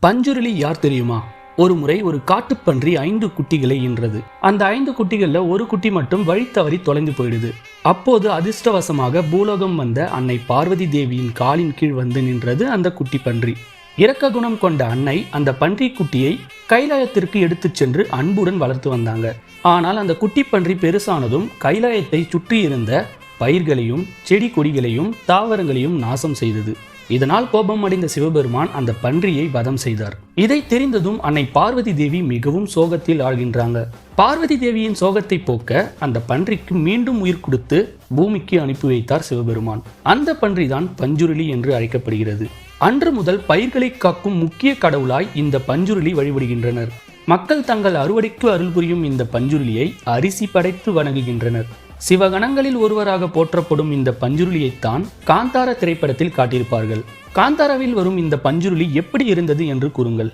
பஞ்சுருளி யார் தெரியுமா? ஒரு முறை ஒரு காட்டுப்பன்றி 5 குட்டிகளை ஈன்றது. அந்த 5 குட்டிகள்ல ஒரு குட்டி மட்டும் வழி தவறி தொலைந்து போயிடுது. அப்போது அதிர்ஷ்டவசமாக பூலோகம் வந்த அன்னை பார்வதி தேவியின் காலின் கீழ் வந்து நின்றது அந்த குட்டி பன்றி. இரக்க குணம் கொண்ட அன்னை அந்த பன்றி குட்டியை கைலாயத்திற்கு எடுத்துச் சென்று அன்புடன் வளர்த்து வந்தாங்க. ஆனால் அந்த குட்டி பன்றி பெருசானதும் கைலாயத்தை சுற்றி இருந்த பயிர்களையும் செடி கொடிகளையும் தாவரங்களையும் நாசம் செய்தது. இதனால் கோபம் அடைந்த சிவபெருமான் அந்த பன்றியை வதம் செய்தார். இதை தெரிந்ததும் அன்னை பார்வதி தேவி மிகவும் சோகத்தில் ஆழ்கின்றாங்க. பார்வதி தேவியின் சோகத்தை போக்க அந்த பன்றிக்கு மீண்டும் உயிர் கொடுத்து பூமிக்கு அனுப்பி வைத்தார் சிவபெருமான். அந்த பன்றிதான் பஞ்சுருளி என்று அழைக்கப்படுகிறது. அன்று முதல் பயிர்களை காக்கும் முக்கிய கடவுளாய் இந்த பஞ்சுருளி வழிபடுகின்றனர். மக்கள் தங்கள் அறுவடைக்கு அருள் புரியும் இந்த பஞ்சுருளியை அரிசி படைத்து வணங்குகின்றனர். சிவகணங்களில் ஒருவராக போற்றப்படும் இந்த பஞ்சுருளியைத்தான் காந்தாரா திரைப்படத்தில் காட்டியிருப்பார்கள். காந்தாராவில் வரும் இந்த பஞ்சுருளி எப்படி இருந்தது என்று கூறுங்கள்.